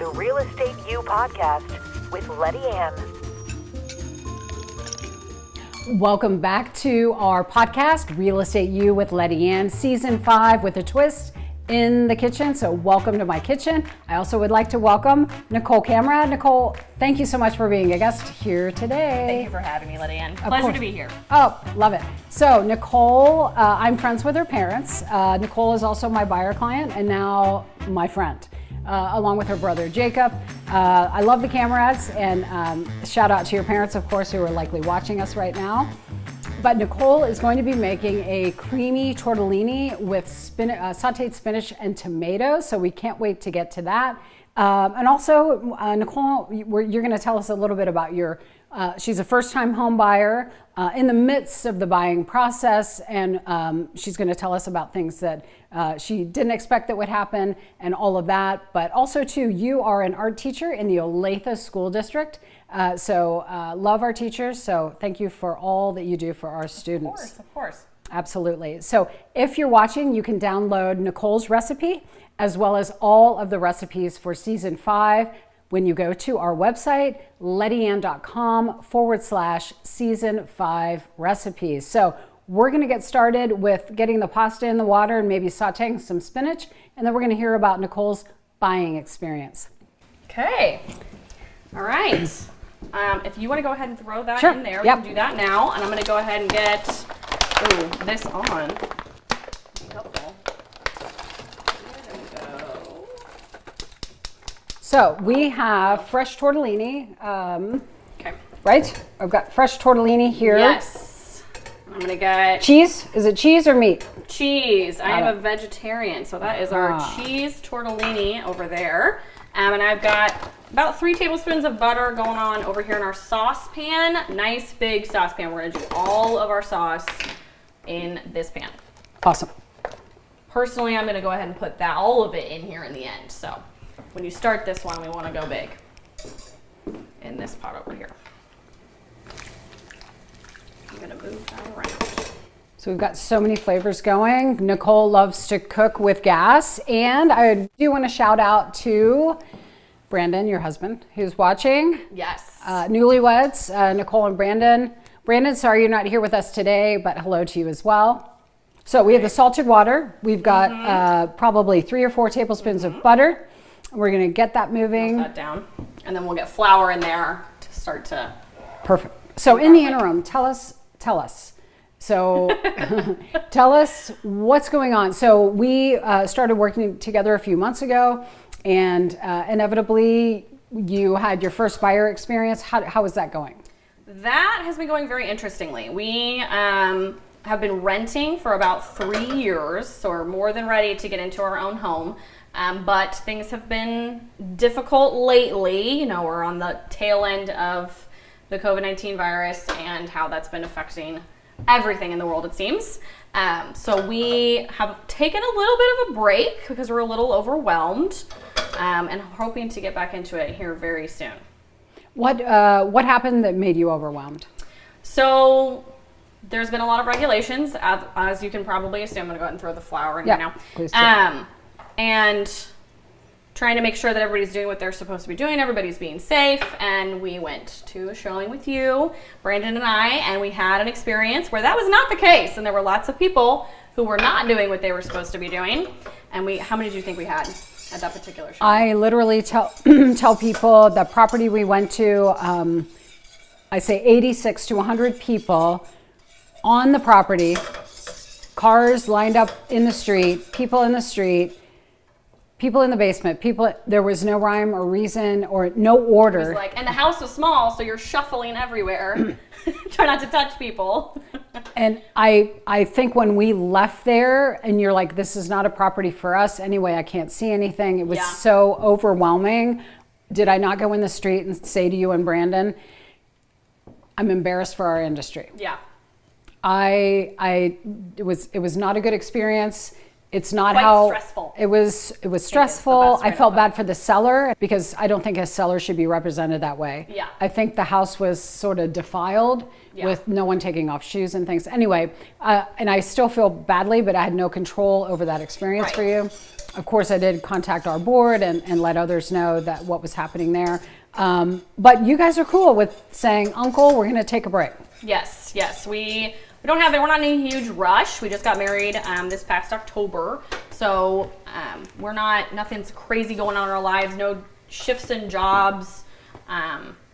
the Real Estate U podcast with Lettiann. Welcome back to our podcast, Real Estate U with Lettiann, Season 5 with a twist in the kitchen. So welcome to my kitchen. I also would like to welcome Nicole Kamradt. Nicole, thank you so much for being a guest here today. Thank you for having me, Lettiann. Pleasure to be here. Oh, love it. So Nicole, I'm friends with her parents. Nicole is also my buyer client and now my friend, along with her brother, Jacob. I love the Kamradts, and shout out to your parents, of course, who are likely watching us right now. But Nicole is going to be making a creamy tortellini with sauteed spinach and tomatoes, so we can't wait to get to that. And also, Nicole, you're going to tell us a little bit about she's a first-time home buyer in the midst of the buying process, and she's going to tell us about things that she didn't expect that would happen and all of that. But also, too, you are an art teacher in the Olathe School District. So love our teachers. So thank you for all that you do for our students. Of course. Absolutely. So if you're watching, you can download Nicole's recipe as well as all of the recipes for Season 5 when you go to our website, lettiann.com/Season 5 recipes. So we're going to get started with getting the pasta in the water and maybe sauteing some spinach, and then we're going to hear about Nicole's buying experience. Okay. All right. If you want to go ahead and throw that Sure. in there, Yep. we can do that now. And I'm going to go ahead and get this on. Helpful. There we go. So we have fresh tortellini, Okay. right? I've got fresh tortellini here. Yes. I'm going to get Cheese? Is it cheese or meat? cheese. I am a vegetarian, so that is our cheese tortellini over there. And I've got about 3 tablespoons of butter going on over here in our saucepan. Nice big saucepan. We're gonna do all of our sauce in this pan. Awesome. Personally, I'm gonna go ahead and put all of it in here in the end. So when you start this one, we wanna go big in this pot over here. I'm gonna move that around. So we've got so many flavors going. Nicole loves to cook with gas, and I do want to shout out to Brandon, your husband, who's watching. Yes. Newlyweds, Nicole and Brandon. Brandon, sorry you're not here with us today, but hello to you as well. So we have the salted water. We've got probably 3 or 4 tablespoons of butter. We're going to get that moving. Put that down, and then we'll get flour in there to start to. Perfect. So in the interim, tell us. So tell us what's going on. So we started working together a few months ago, and inevitably you had your first buyer experience. How is that going? That has been going very interestingly. We have been renting for about 3 years, so we're more than ready to get into our own home. But things have been difficult lately. You know, we're on the tail end of the COVID-19 virus and how that's been affecting everything in the world, it seems. So we have taken a little bit of a break because we're a little overwhelmed, and hoping to get back into it here very soon. What happened that made you overwhelmed? So there's been a lot of regulations, as you can probably assume. I'm gonna go ahead and throw the flour in here now. Please do. And trying to make sure that everybody's doing what they're supposed to be doing, everybody's being safe, and we went to a showing with you, Brandon and I, and we had an experience where that was not the case, and there were lots of people who were not doing what they were supposed to be doing. And how many do you think we had at that particular show? I literally tell people the property we went to, I say 86 to 100 people on the property, cars lined up in the street, people in the street, people in the basement, there was no rhyme or reason or no order. It was like, and the house was small, so you're shuffling everywhere. Try not to touch people. And I think when we left there and you're like, this is not a property for us anyway, I can't see anything. It was so overwhelming. Did I not go in the street and say to you and Brandon, I'm embarrassed for our industry? Yeah. It was not a good experience. It's not Quite how stressful. It was stressful. I felt bad for the seller because I don't think a seller should be represented that way. Yeah. I think the house was sort of defiled with no one taking off shoes and things. Anyway, and I still feel badly, but I had no control over that experience for you. Of course, I did contact our board and let others know that what was happening there. But you guys are cool with saying, Uncle, we're going to take a break. Yes. We don't have it. We're not in a huge rush. We just got married this past October, so nothing's crazy going on in our lives. No shifts in jobs,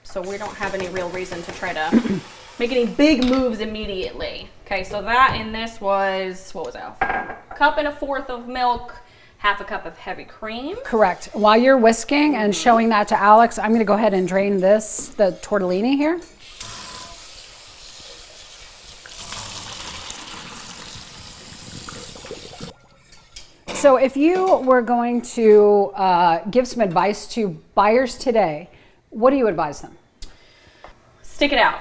so we don't have any real reason to try to make any big moves immediately. Okay, so that in this was, what was that? 1.25 cups of milk, 1/2 cup of heavy cream. Correct. While you're whisking and showing that to Alex, I'm going to go ahead and drain the tortellini here. So if you were going to give some advice to buyers today, what do you advise them? Stick it out,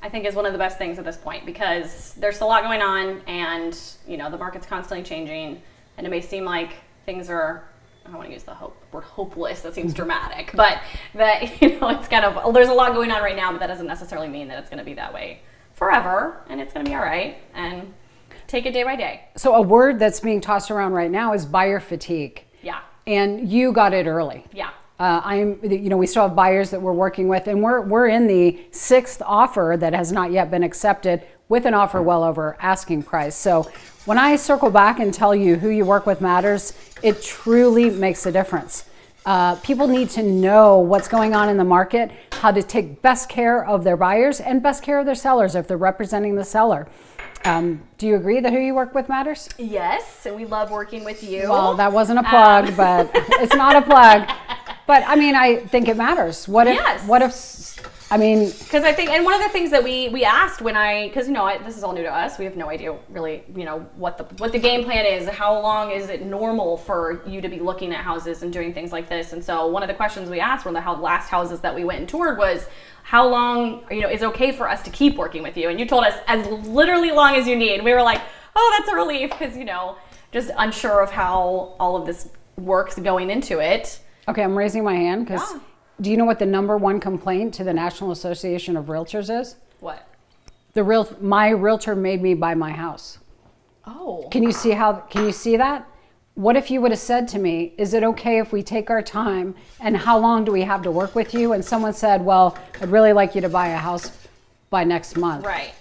I think, is one of the best things at this point, because there's a lot going on, and the market's constantly changing, and it may seem like things are, I don't want to use the word hopeless, that seems dramatic, but that it's kind of, there's a lot going on right now, but that doesn't necessarily mean that it's going to be that way forever, and it's going to be all right, and take it day by day. So a word that's being tossed around right now is buyer fatigue. Yeah. And you got it early. Yeah. We still have buyers that we're working with, and we're in the 6th offer that has not yet been accepted, with an offer well over asking price. So when I circle back and tell you who you work with matters, it truly makes a difference. People need to know what's going on in the market, how to take best care of their buyers and best care of their sellers if they're representing the seller. Do you agree that who you work with matters? Yes, and we love working with you. Well, that wasn't a plug, but it's not a plug. But I mean, I think it matters. Because I think, and one of the things that we asked because this is all new to us. We have no idea really, what the game plan is. How long is it normal for you to be looking at houses and doing things like this? And so one of the questions we asked, one of the last houses that we went and toured, was how long, is okay for us to keep working with you? And you told us as literally long as you need. We were like, oh, that's a relief, because, just unsure of how all of this works going into it. Okay, I'm raising my hand because do you know what the #1 complaint to the National Association of Realtors is? What? My realtor made me buy my house. Oh. Can you see that? What if you would have said to me, is it okay if we take our time, and how long do we have to work with you? And someone said, well, I'd really like you to buy a house by next month. Right.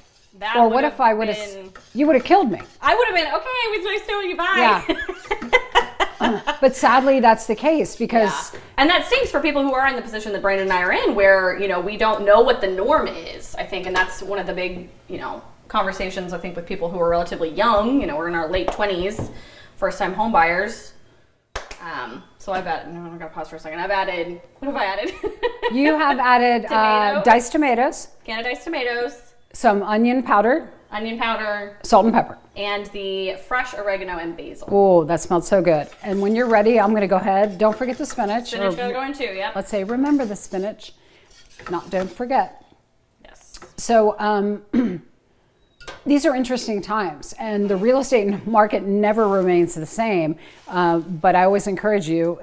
Or what if I would have, you would have killed me. I would have been, okay, it was nice knowing you, bye. Yeah. But sadly, that's the case because... Yeah. And that stinks for people who are in the position that Brandon and I are in, where, we don't know what the norm is, I think. And that's one of the big, conversations, I think, with people who are relatively young. We're in our late 20s, first-time home buyers. So I've added, no, I'm going to pause for a second. What have I added? You have added diced tomatoes. Can of diced tomatoes. Some onion powder. Salt and pepper. And the fresh oregano and basil. Oh, that smells so good. And when you're ready, I'm going to go ahead. Don't forget the spinach. Spinach gotta go in too, yep. Let's say remember the spinach. Don't forget. Yes. So these are interesting times, and the real estate market never remains the same. But I always encourage you,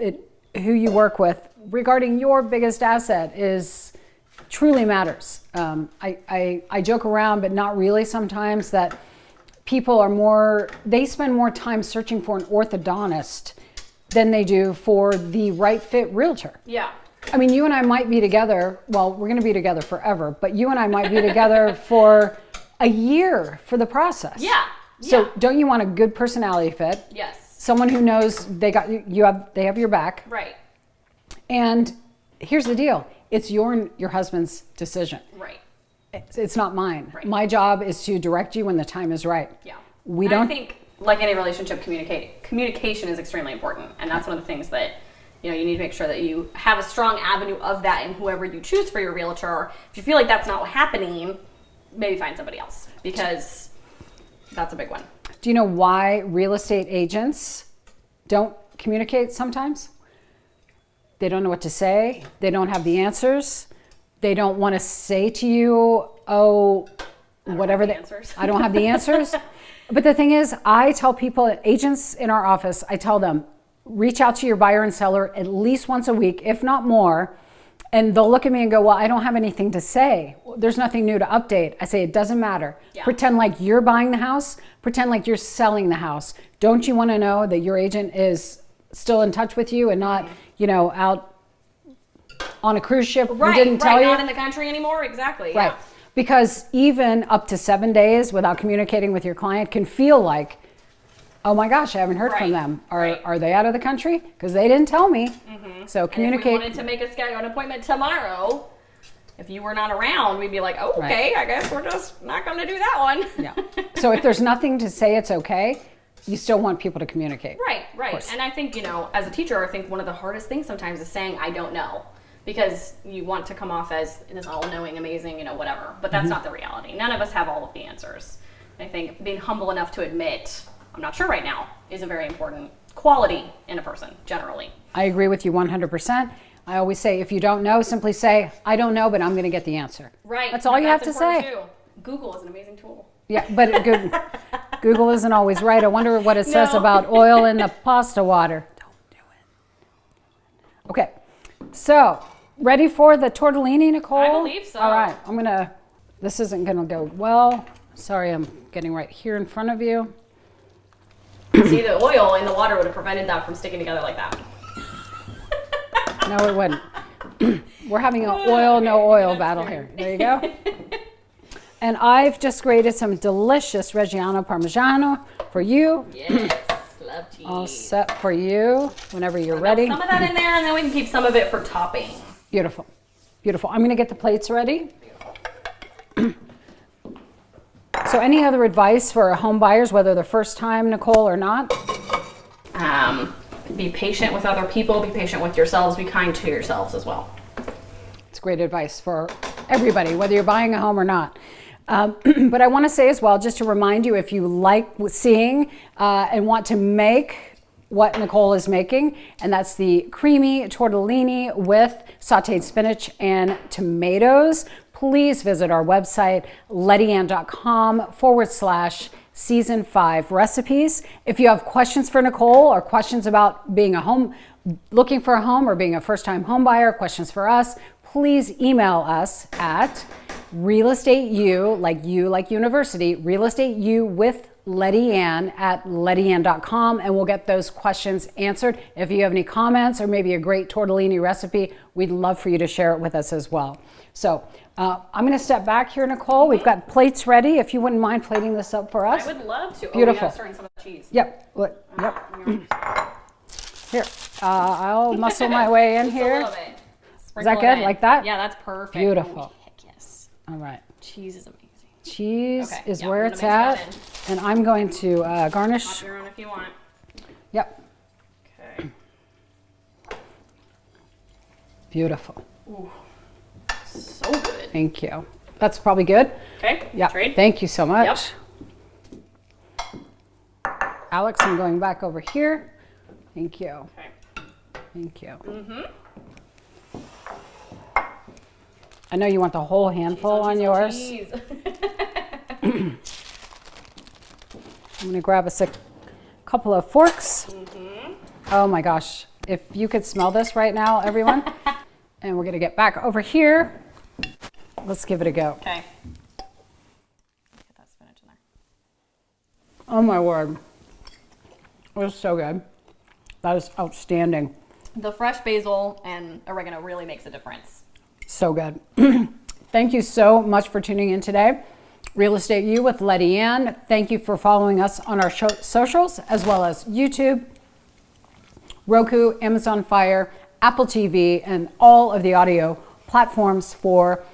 who you work with regarding your biggest asset truly matters. I joke around, but not really sometimes, that people they spend more time searching for an orthodontist than they do for the right fit realtor. Yeah. I mean, you and I might be together, well, we're going to be together forever, but you and I might be together for a year for the process. Yeah. So don't you want a good personality fit? Yes. Someone who knows they have your back. Right. And here's the deal. It's your husband's decision. Right. It's not mine. Right. My job is to direct you when the time is right. Yeah. I think, like any relationship, communication is extremely important. And that's one of the things that, you need to make sure that you have a strong avenue of that in whoever you choose for your realtor. If you feel like that's not happening, maybe find somebody else, because that's a big one. Do you know why real estate agents don't communicate sometimes? They don't know what to say. They don't have the answers. They don't want to say to you, oh, whatever the answers. I don't have the answers. But the thing is, I tell people, agents in our office, I tell them, reach out to your buyer and seller at least once a week, if not more. And they'll look at me and go, well, I don't have anything to say. There's nothing new to update. I say, it doesn't matter. Yeah. Pretend like you're buying the house. Pretend like you're selling the house. Don't you want to know that your agent is still in touch with you and not, out on a cruise ship? Right, who didn't tell you? Not in the country anymore. Exactly. Right. Yeah. Because even up to 7 days without communicating with your client can feel like, oh my gosh, I haven't heard from them. Are they out of the country? Because they didn't tell me. So communicate. And if we wanted to make an appointment tomorrow, if you were not around, we'd be like, oh, okay, I guess we're just not going to do that one. Yeah. So if there's nothing to say it's okay, you still want people to communicate. Right. And I think, as a teacher, I think one of the hardest things sometimes is saying, I don't know. Because you want to come off as this all-knowing, amazing, whatever. But that's not the reality. None of us have all of the answers. I think being humble enough to admit, I'm not sure right now, is a very important quality in a person, generally. I agree with you 100%. I always say, if you don't know, simply say, I don't know, but I'm going to get the answer. Right. That's all you have to say. Too. Google is an amazing tool. Yeah, but Google isn't always right. I wonder what it says about oil in the pasta water. Don't do it. Okay, so ready for the tortellini, Nicole? I believe so. All right, this isn't going to go well. Sorry, I'm getting right here in front of you. See, the oil in the water would have prevented that from sticking together like that. No, it wouldn't. We're having an oil, no oil battle here. There you go. And I've just grated some delicious Reggiano Parmigiano for you. Yes, love cheese. All set for you whenever you're ready. Some of that in there, and then we can keep some of it for topping. Beautiful. Beautiful. I'm going to get the plates ready. So any other advice for home buyers, whether they're first time, Nicole, or not? Be patient with other people. Be patient with yourselves. Be kind to yourselves as well. It's great advice for everybody, whether you're buying a home or not. But I want to say as well, just to remind you, if you like seeing and want to make what Nicole is making, and that's the creamy tortellini with sauteed spinach and tomatoes, please visit our website, Lettiann.com/season 5 recipes. If you have questions for Nicole or questions about looking for a home or being a first-time home buyer, questions for us, please email us at realestateu, like university, realestateu with Lettiann at Lettiann.com, and we'll get those questions answered. If you have any comments or maybe a great tortellini recipe, we'd love for you to share it with us as well. So I'm going to step back here, Nicole. We've got plates ready. If you wouldn't mind plating this up for us. I would love to. Beautiful. Oh, we gotta stir in some of the cheese. Yep. Here, I'll muscle my way in here. A little bit. Is that good? Like that? Yeah, that's perfect. Beautiful. Oh, heck yes. All right. Cheese is amazing. Cheese is where it's at. And I'm going to garnish. Pop your own if you want. Yep. Okay. Beautiful. Ooh. So good. Thank you. That's probably good. Okay. Yeah. Trade. Thank you so much. Yep. Alex, I'm going back over here. Thank you. Okay. Thank you. Mm-hmm. I know you want the whole handful on yours. I'm going to grab us a couple of forks. Mm-hmm. Oh my gosh. If you could smell this right now, everyone. And we're going to get back over here. Let's give it a go. Okay. Get that spinach in there. Oh my word. It was so good. That is outstanding. The fresh basil and oregano really makes a difference. So good. Thank you so much for tuning in today. Real Estate You with Lettiann. Thank you for following us on our socials, as well as YouTube, Roku, Amazon Fire, Apple TV, and all of the audio platforms for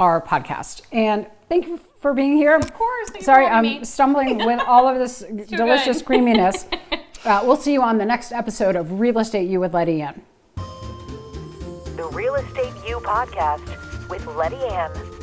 our podcast. And thank you for being here. Of course. Sorry, I'm stumbling with all of this delicious creaminess. We'll see you on the next episode of Real Estate You with Lettiann. The Real Estate You podcast with Lettiann.